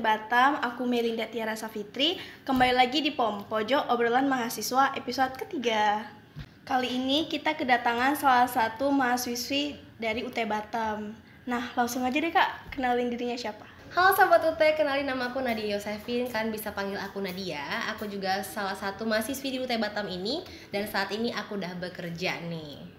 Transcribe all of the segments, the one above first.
Batam, aku Melinda Tiara Safitri. Kembali lagi di POM, Pojok Obrolan Mahasiswa episode ketiga. Kali ini kita kedatangan salah satu mahasiswi dari UT Batam. Nah, langsung aja deh Kak, kenalin dirinya siapa? Halo Sobat UT, kenalin nama aku Nadia Yosefin, kalian bisa panggil aku Nadia. Aku juga salah satu mahasiswi di UT Batam ini, dan saat ini aku udah bekerja nih.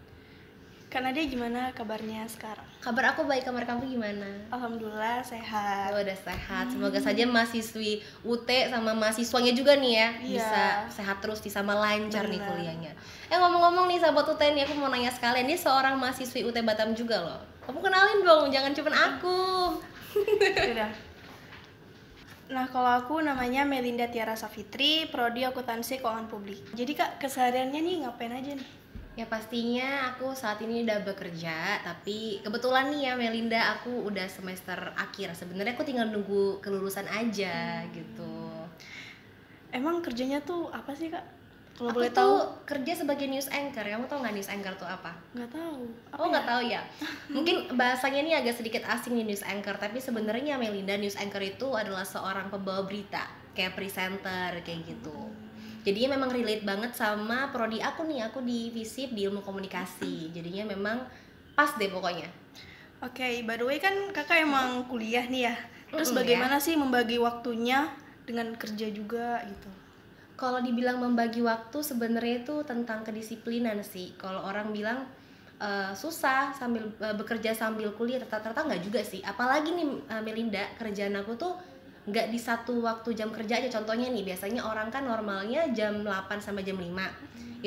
Kak Nadia gimana kabarnya sekarang? Kabar aku baik, kabar kamu gimana? Alhamdulillah sehat. Oh, udah sehat, semoga saja mahasiswi UT sama mahasiswanya juga nih ya bisa sehat terus, sama lancar nih kuliahnya. Ngomong-ngomong nih Sobat UT nih, aku mau nanya sekalian, ini seorang mahasiswi UT Batam juga loh. Kamu kenalin dong, jangan cuma aku. Udah. Nah, kalau aku namanya Melinda Tiara Safitri, Prodi Akuntansi Keuangan Publik. Jadi Kak, kesehariannya nih ngapain aja nih? Ya pastinya aku saat ini udah bekerja, tapi kebetulan nih ya Melinda, aku udah semester akhir. Sebenarnya aku tinggal nunggu kelulusan aja gitu. Emang kerjanya tuh apa sih Kak? Kalau Aku boleh tuh tahu? kerja sebagai news anchor. Kamu tau nggak news anchor tuh apa? Nggak tahu. Apa Oh, nggak tahu ya. Mungkin bahasanya nih agak sedikit asing nih news anchor, tapi sebenarnya Melinda, news anchor itu adalah seorang pembawa berita, kayak presenter kayak gitu. Jadinya memang relate banget sama prodi aku nih, aku di FISIP di ilmu komunikasi. Jadinya memang pas deh pokoknya. Oke, by the way kan kakak emang kuliah nih ya. Terus bagaimana sih membagi waktunya dengan kerja juga gitu? Kalau dibilang membagi waktu sebenarnya itu tentang kedisiplinan sih. Kalau orang bilang susah sambil bekerja sambil kuliah, ternyata nggak juga sih. Apalagi nih Melinda, kerjaan aku tuh nggak di satu waktu jam kerja aja. Contohnya nih, biasanya orang kan normalnya jam 8 sampai jam 5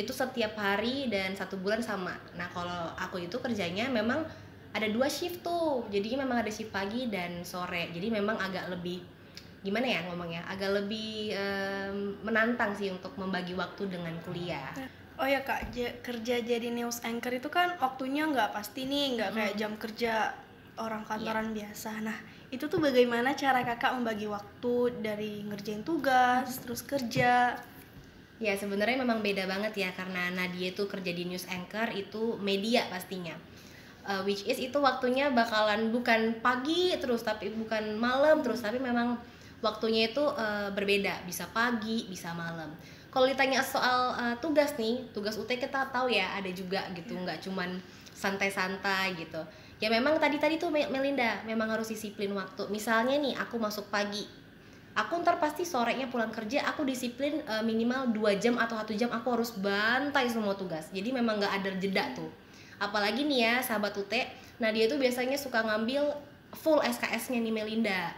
itu setiap hari dan 1 bulan sama. Nah, kalau aku itu kerjanya memang ada 2 shift tuh, jadinya memang ada shift pagi dan sore. Jadi memang agak lebih, gimana ya ngomongnya, agak lebih menantang sih untuk membagi waktu dengan kuliah. Oh ya Kak, kerja jadi news anchor itu kan waktunya nggak pasti nih, nggak kayak jam kerja orang kantoran biasa. Nah, itu tuh bagaimana cara kakak membagi waktu dari ngerjain tugas, terus kerja? Ya sebenarnya memang beda banget ya, karena Nadia itu kerja di news anchor, itu media pastinya. Which is itu waktunya bakalan bukan pagi terus, tapi bukan malam terus, tapi memang waktunya itu berbeda, bisa pagi, bisa malam. Kalau ditanya soal tugas nih, tugas UT kita tahu ya ada juga gitu, nggak cuman santai-santai gitu. Ya memang tadi tuh Melinda, memang harus disiplin waktu. Misalnya nih aku masuk pagi, aku ntar pasti sorenya pulang kerja, aku disiplin minimal 2 jam atau 1 jam aku harus bantai semua tugas. Jadi memang nggak ada jeda tuh. Apalagi nih ya sahabat UT, nah dia tuh biasanya suka ngambil full SKS-nya nih Melinda.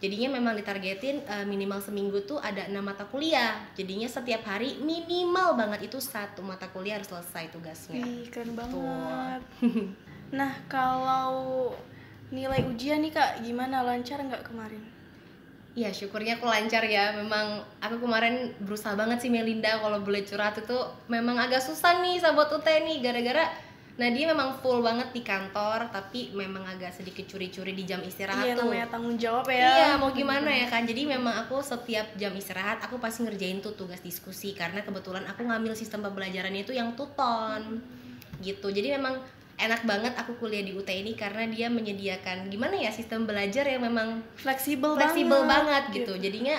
Jadinya memang ditargetin minimal seminggu tuh ada 6 mata kuliah. Jadinya setiap hari minimal banget itu 1 mata kuliah harus selesai tugasnya. Wih, keren banget. Nah, kalau nilai ujian nih Kak, gimana, lancar nggak kemarin? Ya syukurnya aku lancar ya. Memang aku kemarin berusaha banget sih Melinda, kalau boleh curhat itu memang agak susah nih sahabat UT nih, gara-gara dia memang full banget di kantor, tapi memang agak sedikit curi-curi di jam istirahat. Iya, tuh namanya tanggung jawab ya. Iya, mau gimana ya kan. Jadi memang aku setiap jam istirahat aku pasti ngerjain tuh tugas diskusi, karena kebetulan aku ngambil sistem pembelajarannya itu yang tuton gitu. Jadi memang enak banget aku kuliah di UT ini, karena dia menyediakan gimana ya, sistem belajar yang memang Fleksibel banget gitu. Jadinya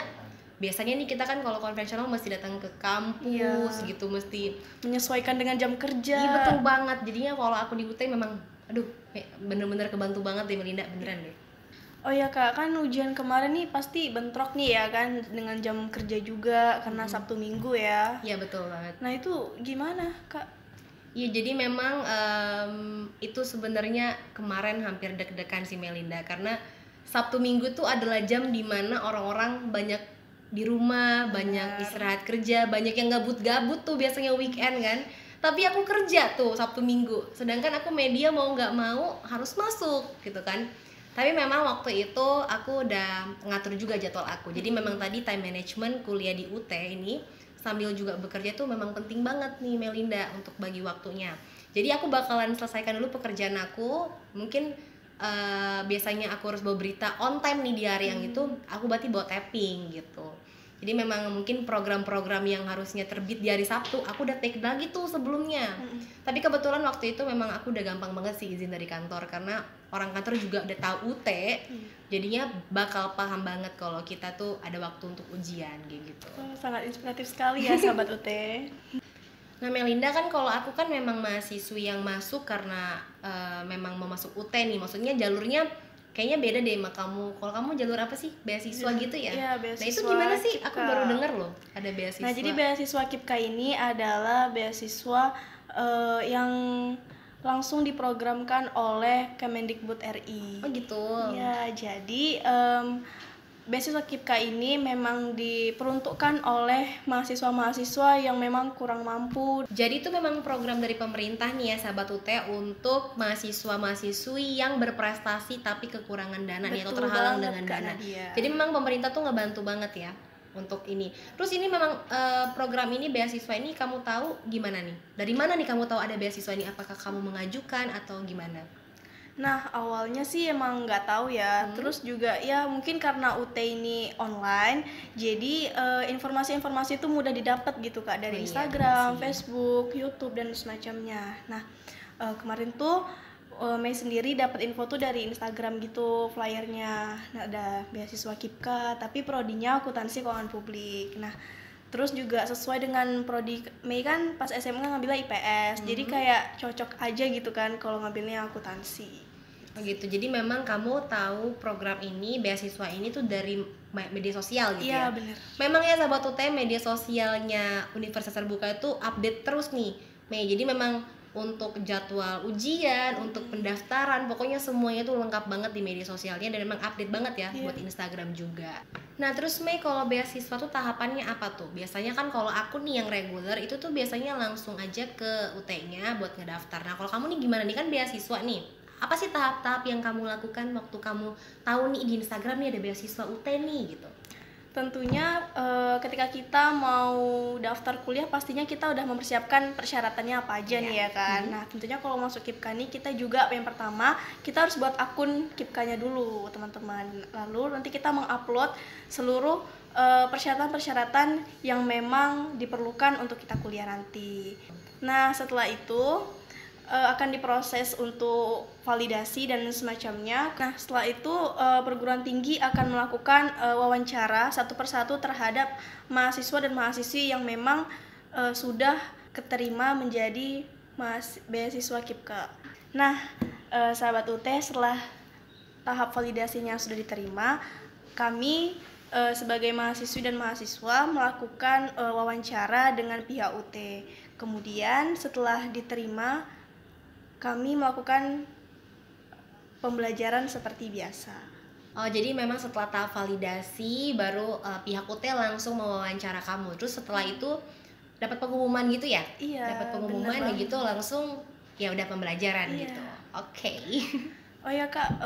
biasanya nih kita kan kalau konvensional mesti datang ke kampus gitu, mesti menyesuaikan dengan jam kerja. Iya betul banget. Jadinya kalau aku di UT memang aduh bener-bener kebantu banget deh Melinda, beneran deh. Oh ya Kak, kan ujian kemarin nih pasti bentrok nih ya kan dengan jam kerja juga karena Sabtu Minggu ya. Iya betul banget. Nah itu gimana Kak? Iya, jadi memang itu sebenarnya kemarin hampir deg-degan sih Melinda, karena Sabtu Minggu tuh adalah jam dimana orang-orang banyak di rumah, banyak istirahat kerja, banyak yang gabut-gabut tuh biasanya weekend kan. Tapi aku kerja tuh Sabtu Minggu, sedangkan aku media mau nggak mau harus masuk gitu kan. Tapi memang waktu itu aku udah ngatur juga jadwal aku. Jadi memang tadi time management kuliah di UT ini sambil juga bekerja tuh memang penting banget nih Melinda untuk bagi waktunya. Jadi aku bakalan selesaikan dulu pekerjaan aku. Mungkin biasanya aku harus bawa berita on time nih di hari yang itu, aku berarti bawa tapping gitu. Jadi memang mungkin program-program yang harusnya terbit di hari Sabtu aku udah take lagi tuh sebelumnya. Tapi kebetulan waktu itu memang aku udah gampang banget sih izin dari kantor, karena orang kantor juga udah tahu UT, jadinya bakal paham banget kalau kita tuh ada waktu untuk ujian kayak gitu. Sangat inspiratif sekali ya sahabat UT. Nah Melinda, kan kalau aku kan memang mahasiswi yang masuk karena memang mau masuk UT nih, maksudnya jalurnya kayaknya beda deh sama kamu. Kalau kamu jalur apa sih? Beasiswa gitu ya? Iya, beasiswa. Nah itu gimana sih? KIPKA. Aku baru denger loh ada beasiswa. Nah jadi beasiswa KIPKA ini adalah beasiswa yang langsung diprogramkan oleh Kemendikbud RI. Oh gitu. Ya, jadi beasiswa KIPKA ini memang diperuntukkan oleh mahasiswa-mahasiswa yang memang kurang mampu. Jadi itu memang program dari pemerintah nih ya sahabat UT untuk mahasiswa-mahasiswi yang berprestasi tapi kekurangan dana nih, atau terhalang dengan dana. Jadi memang pemerintah tuh ngebantu banget ya untuk ini. Terus ini memang program ini, beasiswa ini kamu tahu gimana nih? Dari mana nih kamu tahu ada beasiswa ini? Apakah kamu mengajukan atau gimana? Nah awalnya sih emang nggak tahu ya, terus juga ya mungkin karena UT ini online, jadi informasi-informasi itu mudah didapat gitu Kak, dari Instagram, Facebook, YouTube dan semacamnya. Nah kemarin tuh Mei sendiri dapat info tuh dari Instagram gitu, flyernya. Nah ada beasiswa KIPKA, tapi prodinya akuntansi keuangan publik. Nah terus juga sesuai dengan prodi Mei kan pas SMA ngambilnya IPS, jadi kayak cocok aja gitu kan kalau ngambilnya akuntansi. Oh gitu, jadi memang kamu tahu program ini, beasiswa ini tuh dari media sosial gitu ya? Iya bener. Memang ya sahabat UT, media sosialnya Universitas Terbuka itu update terus nih Mei, jadi memang untuk jadwal ujian, untuk pendaftaran, pokoknya semuanya tuh lengkap banget di media sosialnya, dan memang update banget ya buat Instagram juga. Nah terus Mei, kalau beasiswa tuh tahapannya apa tuh? Biasanya kan kalau aku nih yang reguler itu tuh biasanya langsung aja ke UT-nya buat ngedaftar. Nah kalau kamu nih gimana nih, kan beasiswa nih, apa sih tahap-tahap yang kamu lakukan waktu kamu tahu nih di Instagram nih ada beasiswa UT nih gitu? Tentunya ketika kita mau daftar kuliah pastinya kita udah mempersiapkan persyaratannya apa aja nih ya kan. Nah tentunya kalau masuk KIPKA nih kita juga yang pertama kita harus buat akun KIPKA-nya dulu teman-teman. Lalu nanti kita mengupload seluruh persyaratan-persyaratan yang memang diperlukan untuk kita kuliah nanti. Nah setelah itu akan diproses untuk validasi dan semacamnya. Nah setelah itu perguruan tinggi akan melakukan wawancara satu persatu terhadap mahasiswa dan mahasiswi yang memang sudah keterima menjadi beasiswa KIPKA. Nah sahabat UT, setelah tahap validasinya sudah diterima, kami sebagai mahasiswi dan mahasiswa melakukan wawancara dengan pihak UT. Kemudian setelah diterima, kami melakukan pembelajaran seperti biasa. Oh jadi memang setelah tahap validasi baru pihak UT langsung mewawancara kamu. Terus setelah itu dapat pengumuman gitu ya? Iya. Dapat pengumuman ya gitu, langsung ya udah pembelajaran gitu. Oke. Oh ya Kak,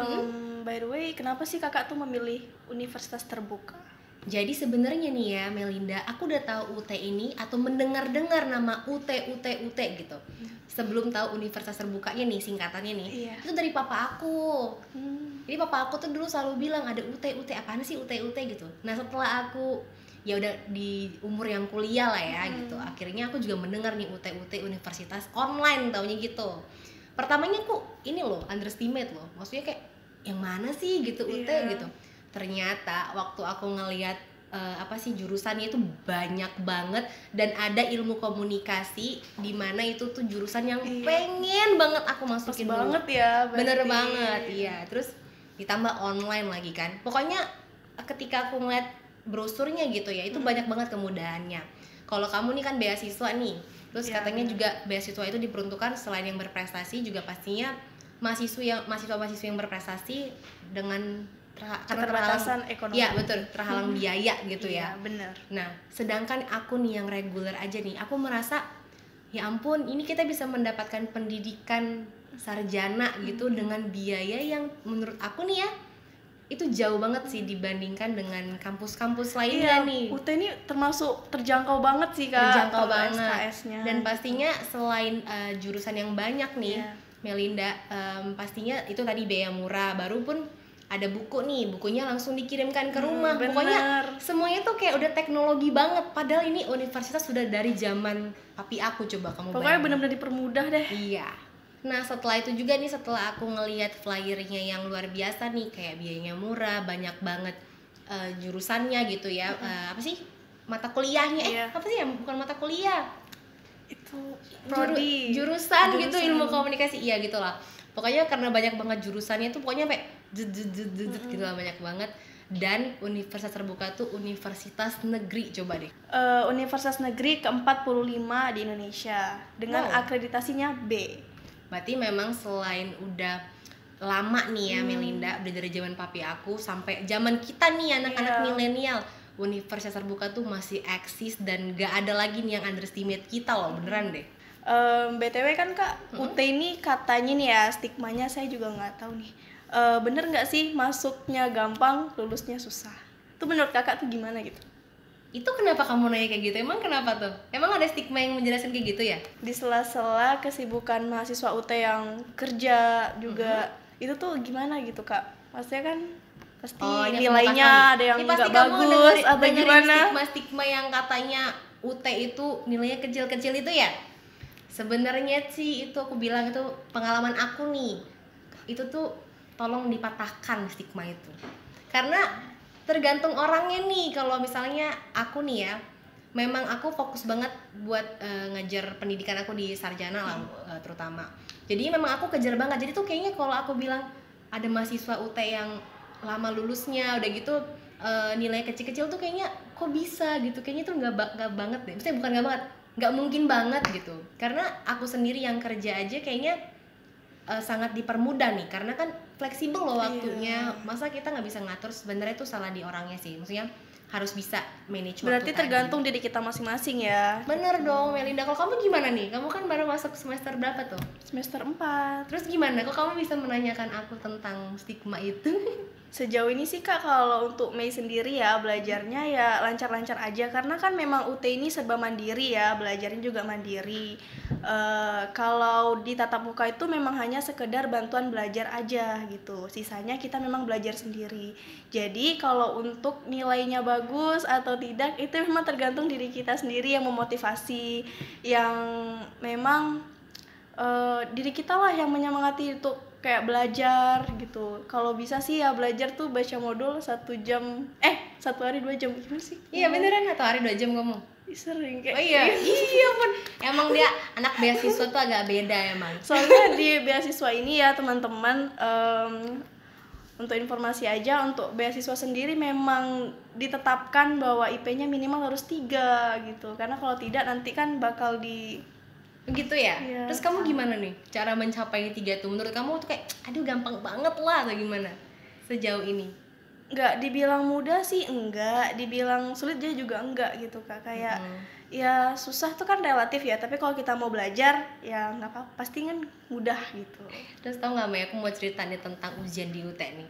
by the way, kenapa sih Kakak tuh memilih Universitas Terbuka? Jadi sebenarnya nih ya Melinda, aku udah tahu UT ini atau mendengar-dengar nama UT gitu. Sebelum tahu Universitas Terbukanya nih, singkatannya nih, itu dari papa aku. Jadi papa aku tuh dulu selalu bilang ada UT, apaan sih UT gitu. Nah setelah aku ya udah di umur yang kuliah lah ya gitu, akhirnya aku juga mendengar nih UT Universitas Online, taunya gitu. Pertamanya aku ini loh, underestimate loh, maksudnya kayak yang mana sih gitu UT gitu. Ternyata waktu aku ngelihat jurusannya itu banyak banget, dan ada ilmu komunikasi di mana itu tuh jurusan yang pengen banget aku masukin dulu. Banget ya, berarti. Bener banget, iya. Terus ditambah online lagi kan. Pokoknya ketika aku ngeliat brosurnya gitu ya, itu banyak banget kemudahannya. Kalau kamu nih kan beasiswa nih, terus katanya juga beasiswa itu diperuntukkan selain yang berprestasi juga pastinya mahasiswa yang berprestasi dengan keterbatasan ekonomi. Iya betul, terhalang biaya gitu ya. Bener. Nah sedangkan aku nih yang reguler aja nih, aku merasa ya ampun, ini kita bisa mendapatkan pendidikan sarjana gitu dengan biaya yang menurut aku nih ya itu jauh banget sih dibandingkan dengan kampus-kampus lainnya nih. UT ini termasuk terjangkau banget sih Kak. Terjangkau banget. SKS-nya. Dan pastinya selain jurusan yang banyak nih, Melinda, pastinya itu tadi biaya murah. Baru pun ada buku nih, bukunya langsung dikirimkan ke rumah. bener. Pokoknya semuanya tuh kayak udah teknologi banget. Padahal ini universitas sudah dari zaman papi aku, coba kamu Pokoknya bayangin. benar-benar dipermudah deh. Iya. Nah setelah itu juga nih, setelah aku ngelihat flyernya yang luar biasa nih, kayak biayanya murah, banyak banget jurusannya gitu ya. Apa sih mata kuliahnya? Iya. Apa sih ya? Bukan mata kuliah. Itu prodi. Jurusan gitu, ilmu komunikasi, iya gitu lah. Pokoknya karena banyak banget jurusannya tuh, pokoknya sampai gitu lah, banyak banget. Dan universitas terbuka tuh universitas negeri, coba deh. Universitas negeri ke-45 di Indonesia dengan Wow. akreditasinya B. Berarti memang selain udah lama nih ya Melinda, udah dari zaman papi aku sampai zaman kita nih anak-anak Iya. milenial, universitas terbuka tuh masih eksis dan gak ada lagi nih yang underestimate kita loh, beneran deh. BTW kan Kak, UT ini katanya nih ya, stigmanya saya juga nggak tahu nih. Bener nggak sih masuknya gampang, lulusnya susah? Itu menurut Kakak tuh gimana gitu? Itu kenapa kamu nanya kayak gitu? Emang kenapa tuh? Emang ada stigma yang menjelaskan kayak gitu ya? Di sela-sela kesibukan mahasiswa UT yang kerja juga, itu tuh gimana gitu Kak? Maksudnya kan pasti ini aku mau nilainya kasih. ada yang Ini pasti nggak kamu bagus atau dengerin gimana? stigma-stigma yang katanya UT itu nilainya kecil-kecil itu ya. Sebenarnya sih itu aku bilang itu pengalaman aku nih. Itu tuh tolong dipatahkan stigma itu. Karena tergantung orangnya nih. Kalau misalnya aku nih ya, memang aku fokus banget buat ngejar pendidikan aku di sarjana lah, terutama. Jadi memang aku kejar banget. Jadi tuh kayaknya kalau aku bilang ada mahasiswa UT yang lama lulusnya udah gitu nilai kecil-kecil tuh kayaknya kok bisa gitu, kayaknya tuh nggak banget deh, maksudnya bukan nggak banget, nggak mungkin banget gitu, karena aku sendiri yang kerja aja kayaknya sangat dipermudah nih, karena kan fleksibel loh waktunya. Masa kita nggak bisa ngatur? Sebenarnya itu salah di orangnya sih, maksudnya harus bisa manage waktu. Berarti tadi. tergantung diri kita masing-masing ya. Bener dong Melinda. Kalau kamu gimana nih? Kamu kan baru masuk semester berapa tuh? Semester 4. Terus gimana? Kok kamu bisa menanyakan aku tentang stigma itu? Sejauh ini sih Kak, kalau untuk Mei sendiri ya belajarnya ya lancar-lancar aja, karena kan memang UT ini serba mandiri ya, belajarnya juga mandiri. Kalau di tatap muka itu memang hanya sekedar bantuan belajar aja gitu, sisanya kita memang belajar sendiri. Jadi kalau untuk nilainya bagus atau tidak itu memang tergantung diri kita sendiri yang memotivasi, yang memang diri kita lah yang menyemangati untuk kayak belajar gitu. Kalau bisa sih ya belajar tuh baca modul 1 jam, 1 hari 2 jam, gimana sih? Iya beneran, 1 hari 2 jam kamu? Sering kayak Oh iya, iya pun. Emang dia anak beasiswa tuh agak beda emang. soalnya di beasiswa ini ya teman-teman, untuk informasi aja, untuk beasiswa sendiri memang ditetapkan bahwa IP-nya minimal harus 3 gitu, karena kalau tidak nanti kan bakal di Gitu ya? Iya. Terus kamu gimana nih cara mencapai 3 tuh? Menurut kamu tuh kayak aduh gampang banget lah atau gimana sejauh ini? nggak dibilang mudah sih, enggak dibilang sulit juga enggak gitu Kak, kayak ya susah tuh kan relatif ya, tapi kalau kita mau belajar ya nggak apa-apa, pasti kan mudah gitu. Terus tau gak Mei, aku mau cerita nih tentang ujian di UT nih.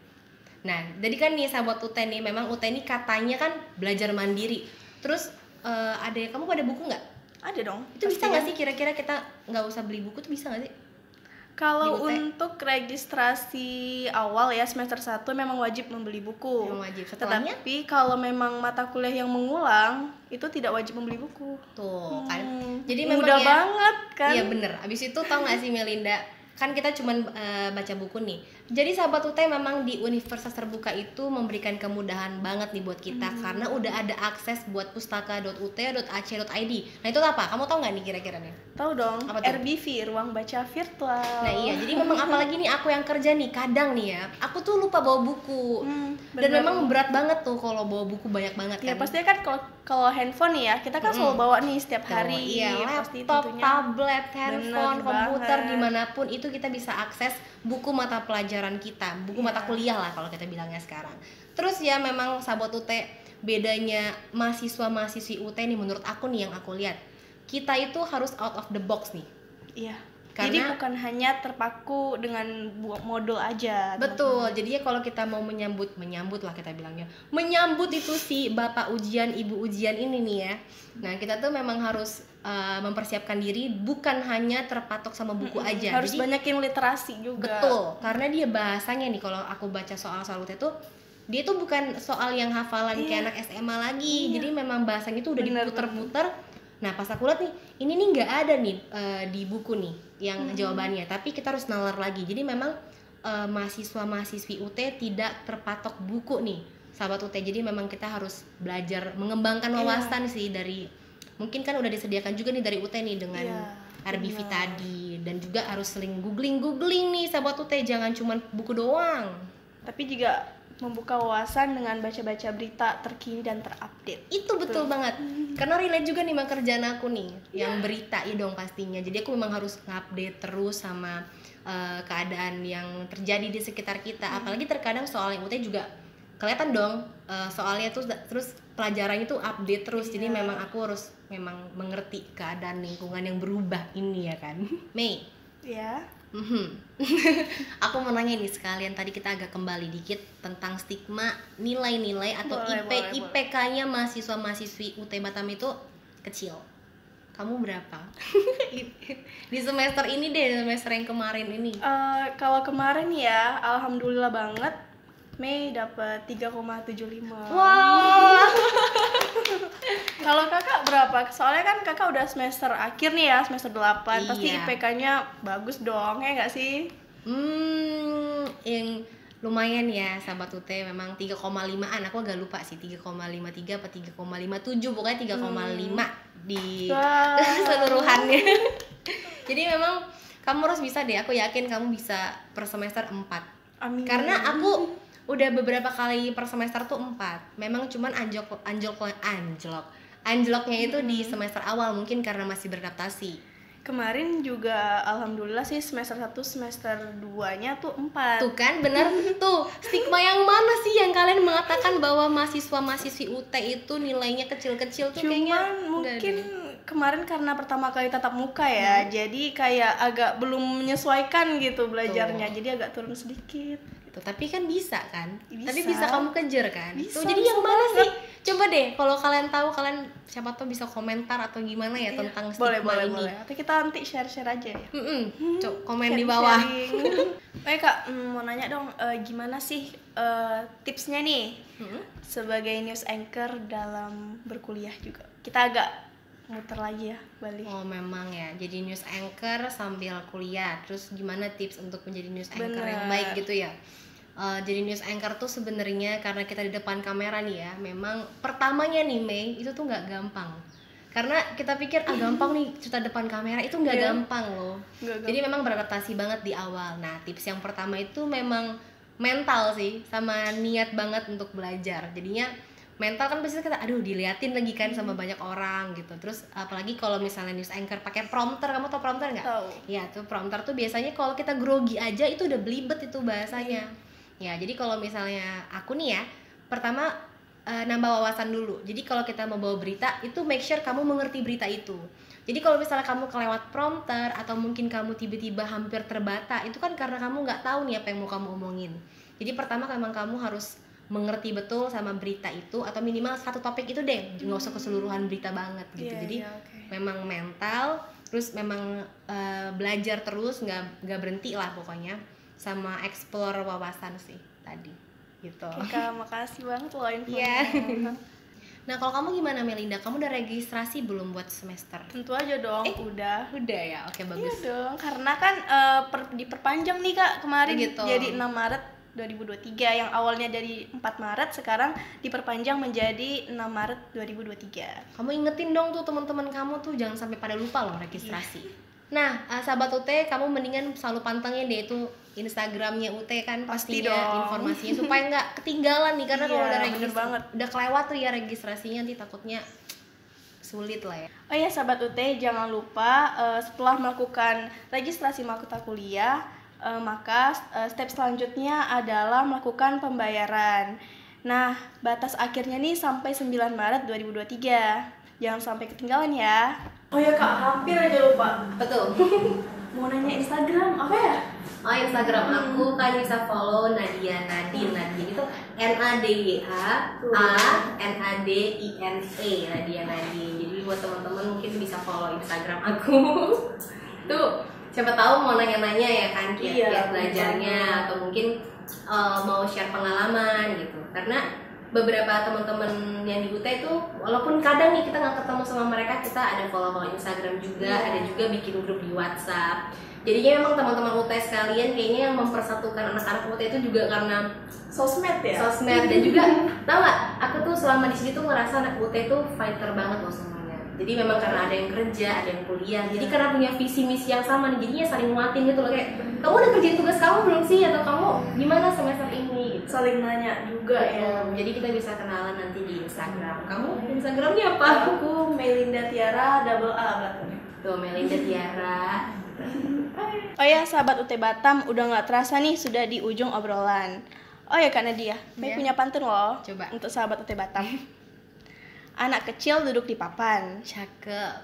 Nah, jadi kan nih sahabat UT nih, memang UT ini katanya kan belajar mandiri. Terus kamu ada buku nggak? Ada dong. Itu bisa pastinya. nggak sih kira-kira kita nggak usah beli buku tuh bisa nggak sih? Kalau di UT? untuk registrasi awal ya semester 1 memang wajib membeli buku. Memang wajib. Setelahnya? Tetapi kalau memang mata kuliah yang mengulang itu tidak wajib membeli buku. Tuh kan. Jadi memang mudah ya, banget kan. Iya bener. Abis itu tau gak sih Melinda, kan kita cuman baca buku nih. Jadi sahabat UT memang di universitas terbuka itu memberikan kemudahan banget nih buat kita, karena udah ada akses buat pustaka.ut.ac.id. Nah itu apa? Kamu tahu nggak nih kira-kira nih? Tahu dong, Apa tuh? RBV, ruang baca virtual. Nah iya, jadi memang apalagi nih aku yang kerja nih, kadang nih ya, aku tuh lupa bawa buku. Dan bener. memang berat banget tuh kalau bawa buku banyak banget Ya kan. pastinya kan kalau handphone nih ya, kita kan selalu bawa nih setiap hari. Iya, pasti laptop, tentunya. tablet, handphone, Bener komputer, banget. dimanapun itu kita bisa akses buku mata pelajaran kita, buku mata kuliah lah kalau kita bilangnya sekarang. Terus ya memang sahabat UT, bedanya mahasiswa-mahasiswi UT nih menurut aku nih yang aku lihat, kita itu harus out of the box nih. Iya. Jadi bukan hanya terpaku dengan modul aja. Betul. Jadi ya kalau kita mau menyambut lah kita bilangnya. Menyambut itu si bapak ujian, ibu ujian ini nih ya. Nah, kita tuh memang harus mempersiapkan diri bukan hanya terpatok sama buku aja. Harus jadi, banyakin literasi juga. Betul. Karena dia bahasanya nih kalau aku baca soal-soal UT tuh dia tuh bukan soal yang hafalan kayak anak SMA lagi. Jadi memang bahasanya tuh udah diputer-puter. Nah pas aku lihat nih, ini nih nggak ada nih di buku nih yang jawabannya, tapi kita harus nalar lagi. Jadi memang mahasiswa-mahasiswi UT tidak terpatok buku nih, sahabat UT. Jadi memang kita harus belajar mengembangkan wawasan sih dari, mungkin kan udah disediakan juga nih dari UT nih dengan RBV tadi, dan juga harus sering googling nih sahabat UT, jangan cuma buku doang. Tapi juga membuka wawasan dengan baca-baca berita terkini dan terupdate. Itu betul banget. Karena relate juga nih sama kerjaan aku nih, yang berita ya dong pastinya. Jadi aku memang harus ngupdate terus sama keadaan yang terjadi di sekitar kita. Apalagi terkadang soal yang UT juga kelihatan dong soalnya tuh terus pelajarannya tuh update terus. Jadi memang aku harus memang mengerti keadaan lingkungan yang berubah ini ya kan. Mei. Ya. Aku mau nanya nih sekalian, tadi kita agak kembali dikit tentang stigma nilai-nilai atau IPK-nya mahasiswa-mahasiswi UT Batam itu kecil. Kamu berapa? Di semester ini deh, semester yang kemarin ini. Kalau kemarin ya, alhamdulillah banget Mei dapat 3,75. Wow. Kalau kakak berapa? Soalnya kan kakak udah semester akhir nih ya, semester 8. Pasti IPK-nya bagus dong, ya nggak sih? Yang lumayan ya sahabat UT, memang 3,5an. Aku agak lupa sih 3,53 apa 3,57, pokoknya 3,5 di keseluruhannya. Jadi memang kamu harus bisa deh, aku yakin kamu bisa per semester 4. Amin. Karena aku udah beberapa kali per semester tuh 4. Memang cuman anjloknya itu di semester awal, mungkin karena masih beradaptasi. Kemarin juga alhamdulillah sih semester 1 semester 2-nya tuh 4. Tuh kan bener tuh, stigma yang mana sih yang kalian mengatakan bahwa mahasiswa-mahasiswi UT itu nilainya kecil-kecil tuh? Cuman kayaknya mungkin kemarin karena pertama kali tatap muka ya, jadi kayak agak belum menyesuaikan gitu belajarnya, jadi agak turun sedikit. Tapi kan bisa kan? Bisa. Tapi bisa kamu kejar kan? Bisa, jadi yang mana sih? Coba deh kalau kalian tahu, kalian siapa tahu bisa komentar atau gimana ya tentang stigma ini. Boleh. Tapi kita nanti share-share aja ya. Komen di bawah. Oke Kak, mau nanya dong, gimana sih tipsnya nih sebagai news anchor dalam berkuliah juga? Kita agak muter lagi ya, balik. Oh memang ya, jadi news anchor sambil kuliah. Terus gimana tips untuk menjadi news anchor yang baik gitu ya? Jadi news anchor tuh sebenarnya karena kita di depan kamera nih ya, memang pertamanya nih Mei itu tuh nggak gampang. Karena kita pikir gampang nih cerita depan kamera, itu nggak gampang loh. Jadi memang beradaptasi banget di awal. Nah tips yang pertama itu memang mental sih, sama niat banget untuk belajar. Jadinya mental kan pasti kita diliatin lagi kan sama banyak orang gitu. Terus apalagi kalau misalnya news anchor pakai prompter, kamu tau prompter nggak? Tahu. Ya tuh prompter tuh biasanya kalau kita grogi aja itu udah belibet itu bahasanya. Ya jadi kalau misalnya aku nih ya, pertama nambah wawasan dulu. Jadi kalau kita mau bawa berita itu make sure kamu mengerti berita itu. Jadi kalau misalnya kamu kelewat prompter atau mungkin kamu tiba-tiba hampir terbata, itu kan karena kamu nggak tahu nih apa yang mau kamu omongin. Jadi pertama memang kamu harus mengerti betul sama berita itu, atau minimal satu topik itu deh, nggak usah keseluruhan berita banget gitu. Jadi memang mental, terus memang belajar terus, nggak berhenti lah pokoknya, sama explore wawasan sih tadi gitu. Kak, makasih banget loh infonya. Nah kalau kamu gimana Melinda? Kamu udah registrasi belum buat semester? Tentu aja dong, udah ya, oke bagus. Iya dong, karena kan diperpanjang nih Kak kemarin gitu. Jadi 6 Maret 2023, yang awalnya dari 4 Maret sekarang diperpanjang menjadi 6 Maret 2023. Kamu ingetin dong tuh teman-teman kamu tuh jangan sampai pada lupa loh registrasi. Nah, sahabat UT, kamu mendingan selalu pantengin deh itu Instagramnya UT kan, pastinya informasinya supaya nggak ketinggalan nih, karena kalau udah udah kelewat tuh ya registrasinya, nanti takutnya sulit lah ya. Oh ya sahabat UT, jangan lupa setelah melakukan registrasi mahkota kuliah, maka step selanjutnya adalah melakukan pembayaran. Nah, batas akhirnya nih sampai 9 Maret 2023. Jangan sampai ketinggalan ya. Oh ya Kak, hampir aja lupa. Betul. mau nanya Instagram apa ya? Oh, Instagram aku kan bisa follow Nadia Nadine. Nadine itu NADIA Nadia Nadine. Jadi buat teman-teman mungkin bisa follow Instagram aku. Tuh, siapa tahu mau nanya-nanya ya kan kiat-kiat belajarnya atau mungkin mau share pengalaman gitu. Karena beberapa teman-teman yang di UT itu walaupun kadang nih kita nggak ketemu sama mereka, kita ada follow Instagram juga, ada juga bikin grup di WhatsApp. Jadinya memang teman-teman UT sekalian kayaknya yang mempersatukan anak-anak UT itu juga karena Sosmed ya? sosmed. Dan juga tau gak, aku tuh selama di sini tuh ngerasa anak UT tuh fighter banget loh semuanya. Jadi memang karena ada yang kerja, ada yang kuliah, jadi karena punya visi misi yang sama nih, jadinya saling nguatin gitu loh. Kayak, kamu udah kerjain tugas kamu belum sih? Atau kamu gimana semester ini? Gitu. Saling nanya juga ya. Jadi kita bisa kenalan nanti di Instagram. Kamu Instagramnya apa? Aku Melinda Tiara double A belakangnya. Tuh, Melinda Tiara. Oh ya, sahabat UT Batam, udah nggak terasa nih sudah di ujung obrolan. Oh ya Kak Nadia, Mei punya pantun loh. Coba. Untuk sahabat UT Batam. Anak kecil duduk di papan, Cakep.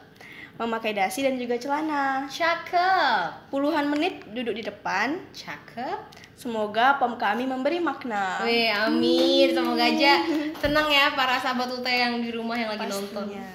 memakai dasi dan juga celana. Cakep. Puluhan menit duduk di depan. Cakep. Semoga pom kami memberi makna. Wih, amin. Semoga aja tenang ya para sahabat UT yang di rumah yang lagi nonton. Pastinya.